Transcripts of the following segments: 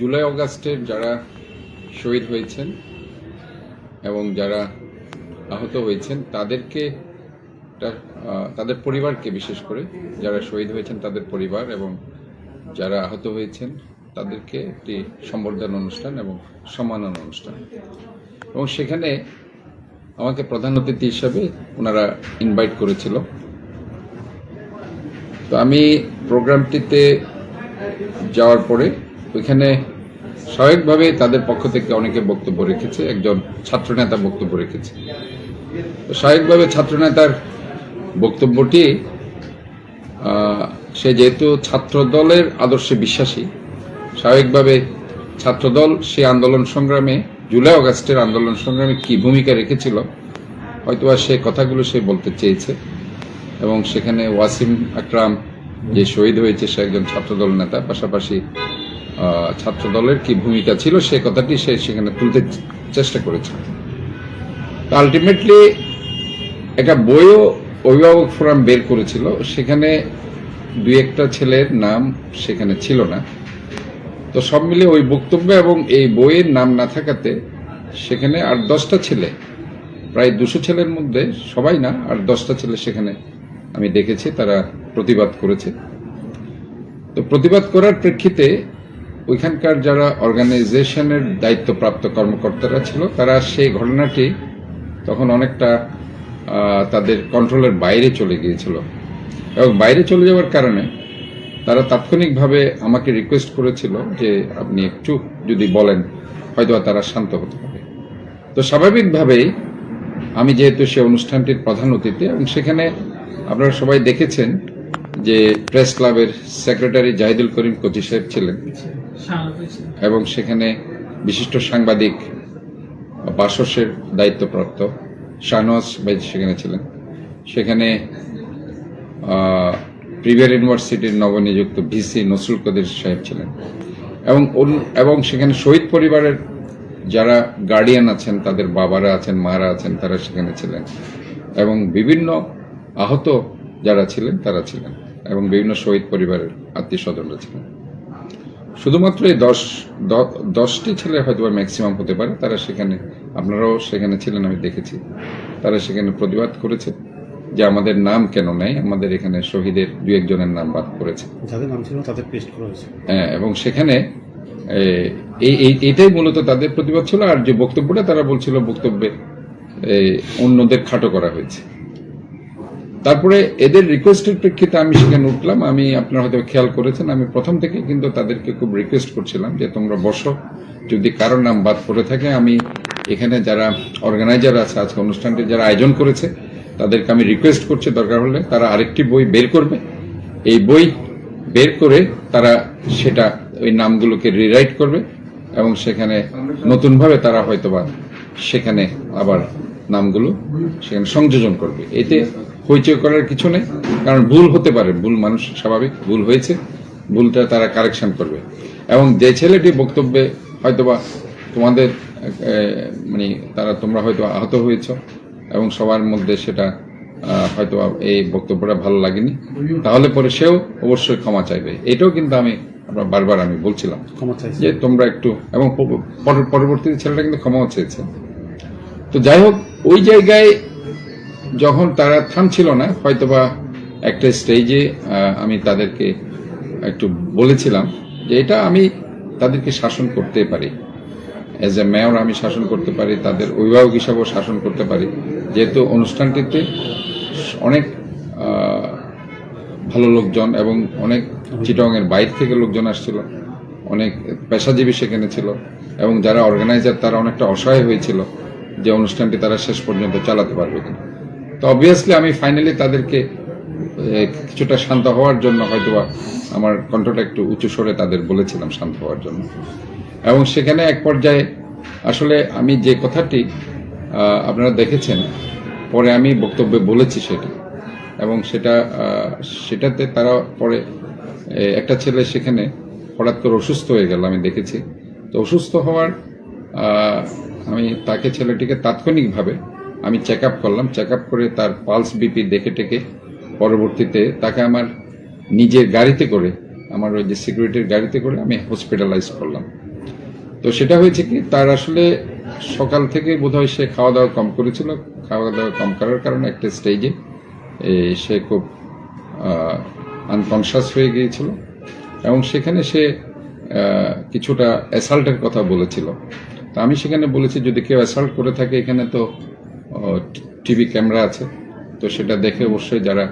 জুলাই অগাস্টের যারা শহীদ হয়েছেন এবং যারা আহত হয়েছেন তাদেরকে তাদের পরিবারকে, বিশেষ করে যারা শহীদ হয়েছেন তাদের পরিবার এবং যারা আহত হয়েছেন তাদেরকে একটি সম্বর্ধনা অনুষ্ঠান এবং সম্মাননা অনুষ্ঠান, এবং সেখানে আমাকে প্রধান অতিথি হিসাবে ওনারা ইনভাইট করেছিল। তো আমি প্রোগ্রামটিতে যাওয়ার পরে ওইখানে স্বাভাবিকভাবে তাদের পক্ষ থেকে অনেকে বক্তব্য রেখেছে, একজন ছাত্রনেতা বক্তব্য রেখেছে। তো স্বাভাবিকভাবে ছাত্রনেতার বক্তব্যটি, সে যেহেতু ছাত্র দলের আদর্শে বিশ্বাসী, স্বাভাবিকভাবে ছাত্রদল সে আন্দোলন সংগ্রামে, জুলাই অগাস্টের আন্দোলন সংগ্রামে কি ভূমিকা রেখেছিল হয়তোবা সে কথাগুলো সে বলতে চেয়েছে। এবং সেখানে ওয়াসিম আকরাম যে শহীদ হয়েছে সে একজন ছাত্রদল নেতা, পাশাপাশি ছাত্রদলের কি ভূমিকা ছিল সে কথাটি সে সেখানে তুলতে চেষ্টা করেছে। তো আলটিমেটলি একটা বইও অভিভাবক ফোরাম বের করেছিল, সেখানে দুই একটা ছেলের নাম সেখানে ছিল না। তো সব মিলে ওই বক্তব্য এবং এই বইয়ের নাম না থাকাতে সেখানে 8-10টা ছেলে, প্রায় 200 ছেলের মধ্যে সবাই না, 8-10টা ছেলে সেখানে আমি দেখেছি তারা প্রতিবাদ করেছে। তো প্রতিবাদ করার প্রেক্ষিতে ওইখানকার যারা অর্গানাইজেশনের দায়িত্বপ্রাপ্ত কর্মকর্তারা ছিল তারা সেই ঘটনাটি তখন অনেকটা তাদের কন্ট্রোলের বাইরে চলে গিয়েছিল, এবং বাইরে চলে যাওয়ার কারণে তারা তাৎক্ষণিকভাবে আমাকে রিকোয়েস্ট করেছিল যে আপনি একটু যদি বলেন হয়তো তারা শান্ত হতে পারে। তো স্বাভাবিকভাবেই আমি যেহেতু সে অনুষ্ঠানটির প্রধান অতিথি, এবং সেখানে আপনারা সবাই দেখেছেন যে প্রেস ক্লাবের সেক্রেটারি জাহিদুল করিম কোচি সাহেব ছিলেন, এবং সেখানে বিশিষ্ট সাংবাদিক বাসসের দায়িত্বপ্রাপ্ত শাহনওয়াজ ভাই সেখানে ছিলেন, সেখানে প্রিভিয়ার ইউনিভার্সিটির নবনিযুক্ত ভিসি নসরুল কদির সাহেব ছিলেন, এবং সেখানে শহীদ পরিবারের যারা গার্ডিয়ান আছেন, তাদের বাবারা আছেন, মারা আছেন, তারা সেখানে ছিলেন, এবং বিভিন্ন আহত যারা ছিলেন তারা ছিলেন, এবং বিভিন্ন শহীদ পরিবারের আত্মীয় স্বজনরা ছিলেন। শুধুমাত্র এই 10টি ছেলে হয়তো ম্যাক্সিমাম হতে পারে, তারা সেখানে, আপনারাও সেখানে ছিলেন, আমি দেখেছি, তারা সেখানে প্রতিবাদ করেছে যে আমাদের নাম কেন নেই, আমাদের এখানে শহীদের 2-1 জনের নাম বাদ করেছে, যাদের নাম ছিল তাদের পেস্ট করা হয়েছে। হ্যাঁ, এবং সেখানে এইটাই মূলত তাদের প্রতিবাদ ছিল। আর যে বক্তব্যটা তারা বলছিল, বক্তব্যে অন্যদের খাটো করা হয়েছে। তারপরে এদের রিকোয়েস্টের প্রেক্ষিতে আমি সেখানে উঠলাম। আমি, আপনারা হয়তো খেয়াল করেছেন, আমি প্রথম থেকে কিন্তু তাদেরকে খুব রিকোয়েস্ট করছিলাম যে তোমরা বসো, যদি কারোর নাম বাদ পড়ে থাকে আমি এখানে যারা অর্গানাইজার আছে, আজকে অনুষ্ঠানটি যারা আয়োজন করেছে তাদেরকে আমি রিকোয়েস্ট করছি দরকার হলে তারা আরেকটি বই বের করবে, এই বই বের করে তারা সেটা ওই নামগুলোকে রিরাইট করবে, এবং সেখানে নতুনভাবে তারা হয়তোবা সেখানে আবার নামগুলো সেখানে সংযোজন করবে। এতে হইচই করার কিছু নেই, কারণ ভুল হতে পারে, ভুল মানুষ স্বাভাবিক, ভুল হয়েছে, ভুলটা তারা কারেকশন করবে। এবং যে ছেলেটি বক্তব্যে হয়তোবা তোমাদের মানে তোমরা হয়তো আহত হয়েছ এবং সবার মধ্যে সেটা হয়তো এই বক্তব্যটা ভালো লাগেনি, তাহলে পরে সেও অবশ্যই ক্ষমা চাইবে। এটাও কিন্তু আমি বারবার আমি বলছিলাম যে তোমরা একটু, এবং পরবর্তীতে ছেলেটা কিন্তু ক্ষমাও চেয়েছে। তো যাই হোক, ওই জায়গায় যখন তারা থামছিল না, হয়তোবা একটা স্টেজে আমি তাদেরকে একটু বলেছিলাম যে এটা আমি তাদেরকে শাসন করতে পারি, এজ এ মেয়র আমি শাসন করতে পারি, তাদের অভিভাবক হিসাবেও শাসন করতে পারি, যেহেতু অনুষ্ঠানটিতে অনেক ভালো লোকজন এবং অনেক চিটাগংয়ের বাইরে থেকে লোকজন আসছিল, অনেক পেশাজীবী সেখানে ছিল, এবং যারা অর্গানাইজার তারা অনেকটা অসহায় হয়েছিল যে অনুষ্ঠানটি তারা শেষ পর্যন্ত চালাতে পারবে কিনা। তো অবভিয়াসলি আমি ফাইনালি তাদেরকে কিছুটা শান্ত হওয়ার জন্য হয়তোবা আমার কণ্ঠটা একটু উঁচু স্বরে তাদের বলেছিলাম শান্ত হওয়ার জন্য, এবং সেখানে এক পর্যায়ে আসলে আমি যে কথাটি আপনারা দেখেছেন পরে আমি বক্তব্যে বলেছি সেটা, এবং সেটাতে তারা পরে একটা ছেলে সেখানে হঠাৎ করে অসুস্থ হয়ে গেল, আমি দেখেছি। তো অসুস্থ হওয়ার আমি তাকে, ছেলেটিকে তাৎক্ষণিকভাবে আমি চেক আপ করলাম, চেক আপ করে তার পালস বিপি দেখে টেকে পরবর্তীতে তাকে আমার নিজের গাড়িতে করে, আমার ওই যে সিকিউরিটির গাড়িতে করে আমি হসপিটালাইজ করলাম। তো সেটা হয়েছে কি, তার আসলে সকাল থেকে বোধহয় সে খাওয়া দাওয়া কম করেছিল, খাওয়া দাওয়া কম করার কারণে একটা স্টেজে সে খুব আনকনশাস হয়ে গিয়েছিল এবং সেখানে সে কিছুটা অ্যাসাল্টের কথা বলেছিল। তো আমি সেখানে বলেছি যদি কেউ অ্যাসাল্ট করে থাকে এখানে তো টিভি ক্যামেরা আছে, তো সেটা দেখে অবশ্যই যারা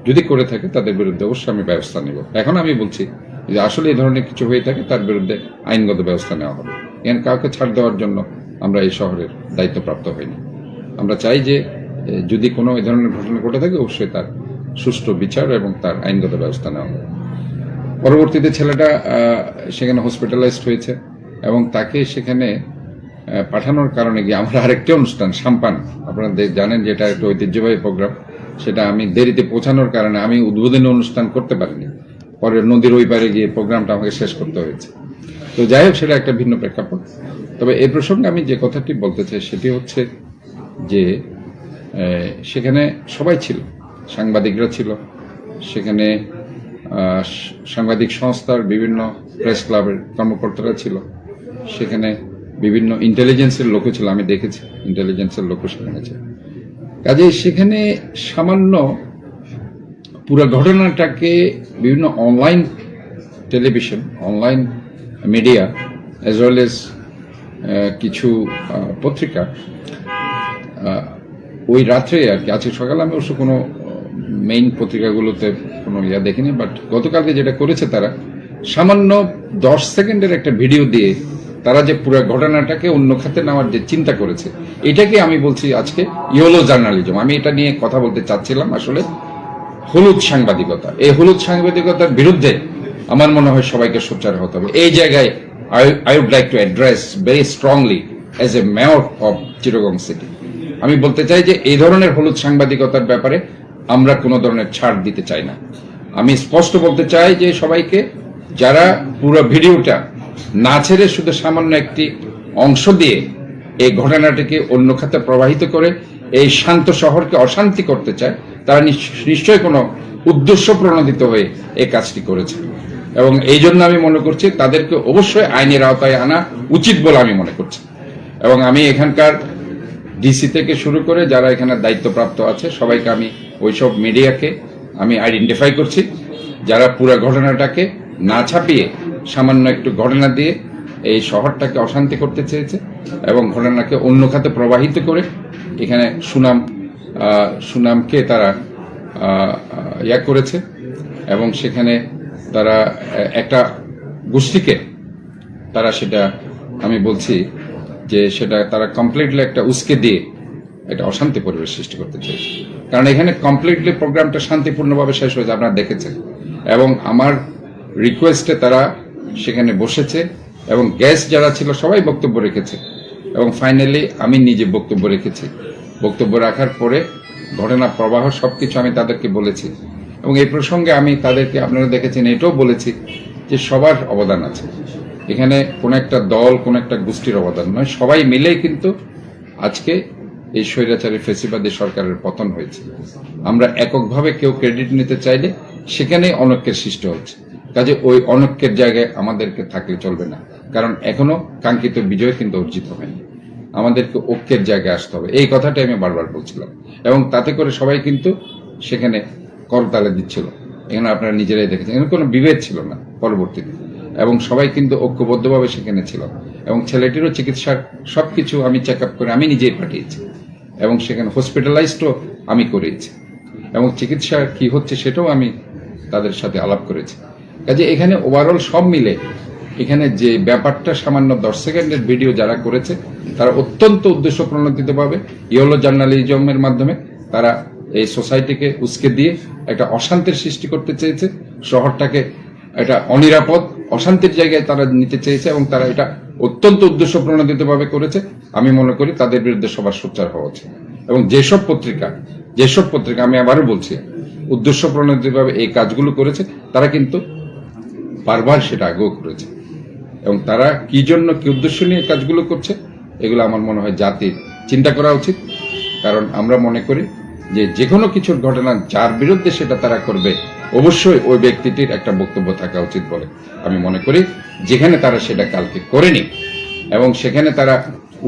যদি করে থাকে তাদের বিরুদ্ধে অবশ্যই আমি ব্যবস্থা নেব। এখন আমি বলছি যে আসলে এই ধরনের কিছু হয়ে থাকে তার বিরুদ্ধে আইনগত ব্যবস্থা নেওয়া হবে। এখানে কাউকে ছাড় দেওয়ার জন্য আমরা এই শহরের দায়িত্বপ্রাপ্ত হইনি। আমরা চাই যে যদি কোনো এই ধরনের ঘটনা ঘটে থাকে অবশ্যই তার সুষ্ঠু বিচার এবং তার আইনগত ব্যবস্থা নেওয়া হবে। পরবর্তীতে ছেলেটা সেখানে হসপিটালাইজড হয়েছে এবং তাকে সেখানে পাঠানোর কারণে গিয়ে আমরা আরেকটি অনুষ্ঠান সাম্পান, আপনারা জানেন যে এটা একটা ঐতিহ্যবাহী প্রোগ্রাম, সেটা আমি দেরিতে পৌঁছানোর কারণে আমি উদ্বোধনী অনুষ্ঠান করতে পারিনি। পরে নদীর ওই পারে গিয়ে প্রোগ্রামটা আমাকে শেষ করতে হয়েছে। তো যাই হোক, সেটা একটা ভিন্ন প্রেক্ষাপট। তবে এই প্রসঙ্গে আমি যে কথাটি বলতে চাই সেটি হচ্ছে যে সেখানে সবাই ছিল, সাংবাদিকরা ছিল সেখানে, সাংবাদিক সংস্থার বিভিন্ন প্রেস ক্লাবের কর্মকর্তারা ছিল সেখানে, বিভিন্ন ইন্টেলিজেন্সের লোকও ছিল, আমি দেখেছি ইন্টেলিজেন্সের লোকও সেখানে ছিল। কাজেই সেখানে সামান্য পুরো ঘটনাটাকে বিভিন্ন online television, online media as well as কিছু পত্রিকা ওই রাত্রে আর কি, আজকে সকালে আমি অবশ্য কোনো মেইন পত্রিকাগুলোতে কোনো দেখিনি, বাট গতকালকে যেটা করেছে তারা সামান্য 10 সেকেন্ডের একটা ভিডিও দিয়ে তারা যে পুরো ঘটনাটাকে অন্য খাতে নেওয়ার যে চিন্তা করেছে, এটাকে আমি বলছি আজকে ইয়েলো জার্নালিজম। আমি এটা নিয়ে কথা বলতে চাচ্ছিলাম, আসলে হলুদ সাংবাদিকতা। এই হলুদ সাংবাদিকতার বিরুদ্ধে আমার মনে হয় সবাইকে সোচ্চার হতে হবে। এই জায়গায় I would like to address very strongly as a mayor of Chittagong city, আমি বলতে চাই যে এই ধরনের হলুদ সাংবাদিকতার ব্যাপারে আমরা কোনো ধরনের ছাড় দিতে চাই না। আমি স্পষ্ট বলতে চাই যে সবাইকে, যারা পুরো ভিডিওটা না ছেড়ে শুধু সামান্য একটি অংশ দিয়ে এই ঘটনাটিকে অন্য খাতে প্রবাহিত করে এই শান্ত শহরকে অশান্তি করতে চায়, তারা নিশ্চয়ই কোনো উদ্দেশ্য প্রণোদিত হয়ে এই কাজটি করেছে এবং এই জন্য আমি মনে করছি তাদেরকে অবশ্যই আইনের আওতায় আনা উচিত বলে আমি মনে করছি। এবং আমি এখানকার ডিসি থেকে শুরু করে যারা এখানে দায়িত্বপ্রাপ্ত আছে সবাইকে, আমি ওইসব মিডিয়াকে আমি আইডেন্টিফাই করছি যারা পুরো ঘটনাটাকে না ছাপিয়ে সামান্য একটু ঘটনা দিয়ে এই শহরটাকে অশান্তি করতে চেয়েছে এবং ঘটনাকে অন্য খাতে প্রবাহিত করে এখানে সুনামকে তারা করেছে এবং সেখানে তারা একটা গোষ্ঠীকে তারা, সেটা আমি বলছি যে সেটা তারা কমপ্লিটলি একটা উস্কে দিয়ে একটা অশান্তি পরিবেশ সৃষ্টি করতে চেয়েছে। কারণ এখানে কমপ্লিটলি প্রোগ্রামটা শান্তিপূর্ণভাবে শেষ হয়েছে, আপনারা দেখেছেন, এবং আমার রিকোয়েস্টে তারা সেখানে বসেছে এবং গেস্ট যারা ছিল সবাই বক্তব্য রেখেছে এবং ফাইনালি আমি নিজে বক্তব্য রেখেছি। বক্তব্য রাখার পরে ঘটনা প্রবাহ সবকিছু আমি তাদেরকে বলেছি এবং এই প্রসঙ্গে আমি তাদেরকে, আপনারা দেখেছেন, এটাও বলেছি যে সবার অবদান আছে এখানে, কোন একটা দল কোন একটা গোষ্ঠীর অবদান নয়, সবাই মিলেই কিন্তু আজকে এই স্বৈরাচারী ফ্যাসিবাদী সরকারের পতন হয়েছে। আমরা এককভাবে কেউ ক্রেডিট নিতে চাইলে সেখানে অনৈক্যের সৃষ্টি হচ্ছে। কাজে ওই অনৈক্যের জায়গায় আমাদেরকে থাকলে চলবে না, কারণ এখনো কাঙ্ক্ষিত বিজয় কিন্তু অর্জিত হয়নি। আমাদেরকে ঐক্যের জায়গায় আসতে হবে, এই কথাটাই আমি বারবার বলছিলাম এবং তাতে করে সবাই কিন্তু সেখানে করতালে দিচ্ছিল। এখানে আপনারা নিজেরাই দেখেছেন, এখানে কোনো বিভেদ ছিল না পরবর্তীতে এবং সবাই কিন্তু ঐক্যবদ্ধভাবে সেখানে ছিল এবং ছেলেটিরও চিকিৎসার সবকিছু আমি চেক আপ করে আমি নিজেই পাঠিয়েছি এবং সেখানে হসপিটালাইজডও আমি করেছি এবং চিকিৎসা কি হচ্ছে সেটাও আমি তাদের সাথে আলাপ করেছি। কাজে এখানে ওভারঅল সব মিলে এখানে যে ব্যাপারটা সামান্য 10 সেকেন্ডের ভিডিও যারা করেছে তারা অত্যন্ত উদ্দেশ্য প্রণোদিতভাবে ইয়েলো জার্নালিজমের মাধ্যমে তারা এই সোসাইটিকে উস্কে দিয়ে একটা অশান্তির সৃষ্টি করতে চেয়েছে, শহরটাকে একটা অনিরাপদ অশান্তির জায়গায় তারা নিতে চেয়েছে এবং তারা এটা অত্যন্ত উদ্দেশ্য প্রণোদিতভাবে করেছে। আমি মনে করি তাদের বিরুদ্ধে সবার সোচ্চার হওয়া উচিত এবং যেসব পত্রিকা আমি আবারও বলছি উদ্দেশ্য প্রণোদিতভাবে এই কাজগুলো করেছে তারা কিন্তু বারবার সেটা আগেও করেছে এবং তারা কি জন্য কি উদ্দেশ্য নিয়ে কাজগুলো করছে এগুলো আমার মনে হয় জাতির চিন্তা করা উচিত। কারণ আমরা মনে করি যে কোনো কিছুর ঘটনা যার বিরুদ্ধে সেটা তারা করবে অবশ্যই ওই ব্যক্তিটির একটা বক্তব্য থাকা উচিত বলে আমি মনে করি। যেখানে তারা সেটা কালকে করেনি এবং সেখানে তারা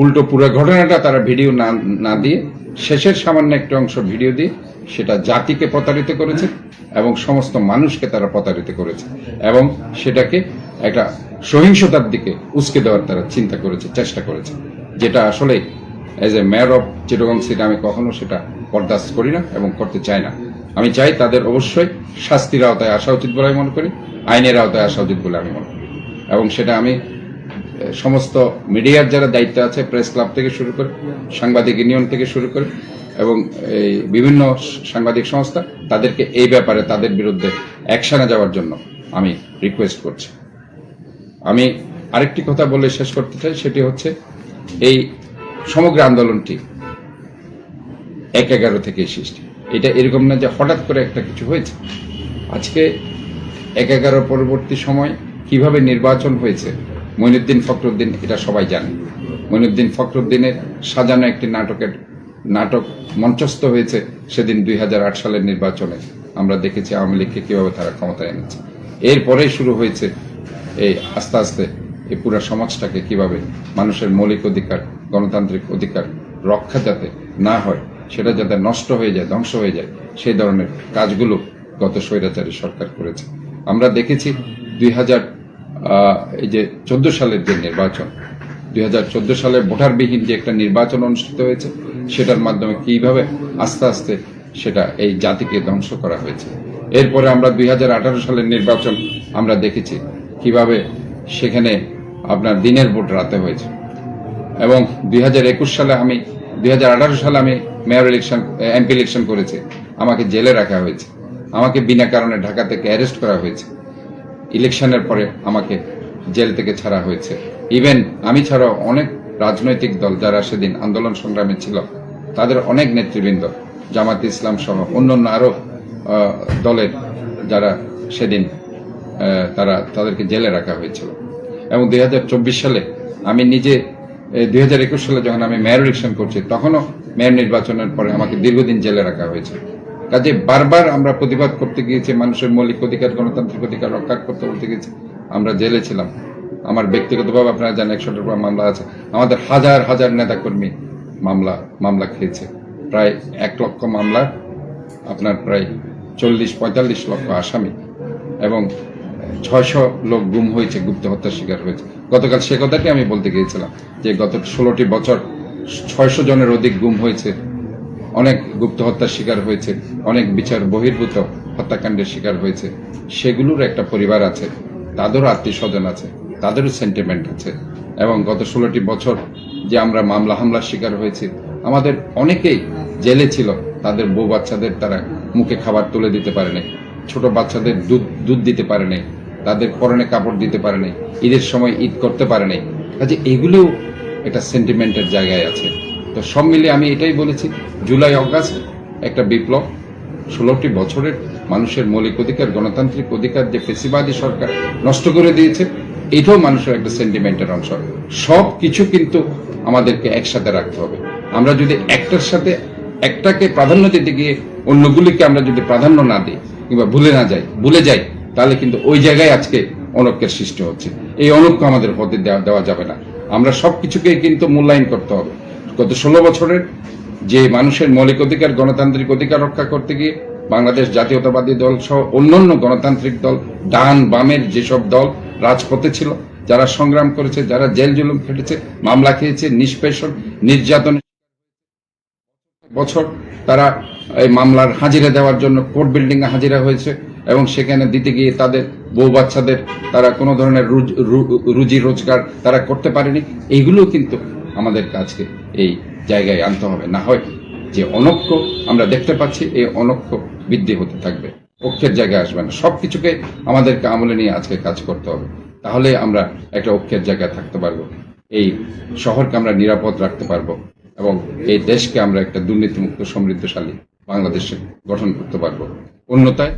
উল্টো পুরো ঘটনাটা তারা ভিডিও না দিয়ে শেষের সামান্য একটা অংশ ভিডিও দিয়ে সেটা জাতিকে প্রতারিত করেছে এবং সমস্ত মানুষকে তারা প্রতারিত করেছে এবং সেটাকে একটা সহিংসতার দিকে উস্কে দেওয়ার তারা চিন্তা করেছে, চেষ্টা করেছে, যেটা আসলে as a mayor of Chittagong city আমি কখনো সেটা বরদাস্ত করি না এবং করতে চাই না। আমি চাই তাদের অবশ্যই শাস্তির আওতায় আসা উচিত বলে আমি মনে করি, আইনের আওতায় আসা উচিত বলে আমি মনে করি এবং সেটা আমি সমস্ত মিডিয়ার যারা দায়িত্ব আছে, প্রেস ক্লাব থেকে শুরু করে সাংবাদিক ইউনিয়ন থেকে শুরু করে এবং এই বিভিন্ন সাংবাদিক সংস্থা তাদেরকে এই ব্যাপারে তাদের বিরুদ্ধে অ্যাকশনে যাওয়ার জন্য আমি রিকোয়েস্ট করছি। আমি আরেকটি কথা বলে শেষ করতে চাই, সেটি হচ্ছে এই সমগ্র আন্দোলনটি ১/১১ থেকে সৃষ্টি। এটা এরকম না যে হঠাৎ করে একটা কিছু হয়েছে। আজকে ১/১১ পরবর্তী সময় কিভাবে নির্বাচন হয়েছে, মঈনুদ্দিন ফখরুদ্দিন এটা সবাই জানে। মঈনুদ্দিন ফখরুদ্দিনের সাজানো একটি নাটক মঞ্চস্থ হয়েছে সেদিন ২০০৮ সালের নির্বাচনে। আমরা দেখেছি আওয়ামী লীগকে কিভাবে তারা ক্ষমতায় এনেছে। এরপরেই শুরু হয়েছে এই আস্তে আস্তে এই পুরো সমাজটাকে কিভাবে মানুষের মৌলিক অধিকার, গণতান্ত্রিক অধিকার রক্ষা যাতে না হয়, সেটা যাতে নষ্ট হয়ে যায়, ধ্বংস হয়ে যায়, সেই ধরনের কাজগুলো গত স্বৈরাচারী সরকার করেছে। আমরা দেখেছি ২০১৪ সালের যে নির্বাচন, ২০১৪ সালে ভোটারবিহীন যে একটা নির্বাচন অনুষ্ঠিত হয়েছে, সেটার মাধ্যমে কিভাবে আস্তে আস্তে সেটা এই জাতিকে ধ্বংস করা হয়েছে। এরপরে আমরা ২০১৮ সালের নির্বাচন আমরা দেখেছি কিভাবে সেখানে আপনার দিনের ভোট রাতে হয়েছে এবং ২০২১ সালে ২০১৮ সালে আমি মেয়র ইলেকশন, এমপি ইলেকশন করেছি, আমাকে জেলে রাখা হয়েছে, আমাকে বিনা কারণে ঢাকা থেকে অ্যারেস্ট করা হয়েছে। ইলেকশনের পরে আমাকে জেল থেকে ছাড়া হয়েছে। ইভেন আমি ছাড়াও অনেক রাজনৈতিক দল যারা সেদিন আন্দোলন সংগ্রামে ছিল, তাদের অনেক নেতৃবৃন্দ, জামাত ইসলাম সহ অন্যান্য আরো দলের যারা সেদিন তাদেরকে জেলে রাখা হয়েছিল। এবং ২০২৪ সালে আমি নিজে ২০২১ সালে যখন আমি মেয়র ইলেকশন করছি, তখনও মেয়র নির্বাচনের পরে আমাকে দীর্ঘদিন জেলে রাখা হয়েছে। কাজে বারবার আমরা প্রতিবাদ করতে গিয়েছি, মানুষের মৌলিক অধিকার, গণতান্ত্রিক অধিকার রক্ষা করতে বলতে গেছি, আমরা জেলে ছিলাম। আমার ব্যক্তিগতভাবে আপনারা জানেন ১০০টার উপর মামলা আছে। আমাদের হাজার হাজার নেতাকর্মী মামলা খেয়েছে, প্রায় ১ লক্ষ মামলা, আপনার প্রায় ৪০-৪৫ লক্ষ আসামি এবং ৬০০ লোক গুম হয়েছে, গুপ্ত হত্যার শিকার হয়েছে। গতকাল সে কথাটি আমি বলতে গিয়েছিলাম যে গত ১৬টি বছর ৬০০ জনের অধিক গুম হয়েছে, অনেক গুপ্ত হত্যার শিকার হয়েছে, অনেক বিচার বহির্ভূত হত্যাকাণ্ডের শিকার হয়েছে। সেগুলোর একটা পরিবার আছে, তাদেরও আত্মীয় স্বজন আছে, তাদেরও সেন্টিমেন্ট আছে। এবং গত 16টি বছর যে আমরা মামলা হামলার শিকার হয়েছি, আমাদের অনেকেই জেলে ছিল, তাদের বউ বাচ্চাদের তারা মুখে খাবার তুলে দিতে পারে নাই, ছোট বাচ্চাদের দুধ দিতে পারে নাই, তাদের পরনে কাপড় দিতে পারে নাই, ঈদের সময় ঈদ করতে পারে নাই। কাজে এগুলোও একটা সেন্টিমেন্টের জায়গায় আছে। তো সব মিলিয়ে আমি এটাই বলেছি, জুলাই অগাস্ট একটা বিপ্লব, 16টি বছরের মানুষের মৌলিক অধিকার, গণতান্ত্রিক অধিকার যে ফেসিবাদী সরকার নষ্ট করে দিয়েছে, এটাও মানুষের একটা সেন্টিমেন্টের অংশ। সব কিছু কিন্তু আমাদেরকে একসাথে রাখতে হবে। আমরা যদি একটার সাথে একটাকে প্রাধান্য দিতে গিয়ে অন্যগুলিকে আমরা যদি প্রাধান্য না দিই কিংবা ভুলে যাই, তাহলে কিন্তু ওই জায়গায় আজকে অনৈক্যের সৃষ্টি হচ্ছে। এই অনৈক্য আমাদের হতে দেওয়া যাবে না। আমরা সবকিছুকে কিন্তু মূল্যায়ন করতে হবে। গত 16 বছরের যে মানুষের মৌলিক অধিকার, গণতান্ত্রিক অধিকার রক্ষা করতে গিয়ে বাংলাদেশ জাতীয়তাবাদী দল সহ অন্যান্য গণতান্ত্রিক দল, ডান বামের যেসব দল রাজপথে ছিল, যারা সংগ্রাম করেছে, যারা জেল জুলুম খেটেছে, মামলা খেয়েছে, নিষ্পেষণ, নির্যাতন বছর তারা এই মামলার হাজিরা দেওয়ার জন্য কোর্ট বিল্ডিং এ হাজিরা হয়েছে এবং সেখানে দিতে গিয়ে তাদের বউ বাচ্চাদের তারা কোনো ধরনের রুজি রোজগার তারা করতে পারেনি। এইগুলো কিন্তু আমাদের কাছে এই জায়গায় আনতে হবে, না হয় যে অনৈক্য আমরা দেখতে পাচ্ছি, এই অনৈক্য বৃদ্ধি হতে থাকবে, ঐক্যের জায়গায় আসবে না। সবকিছুকে আমাদেরকে আমলে নিয়ে আজকে কাজ করতে হবে, তাহলে আমরা একটা ঐক্যের জায়গায় থাকতে পারবো, এই শহরকে আমরা নিরাপদ রাখতে পারবো এবং এই দেশকে আমরা একটা দুর্নীতিমুক্ত সমৃদ্ধশালী বাংলাদেশে গঠন করতে পারবো। অন্যথায়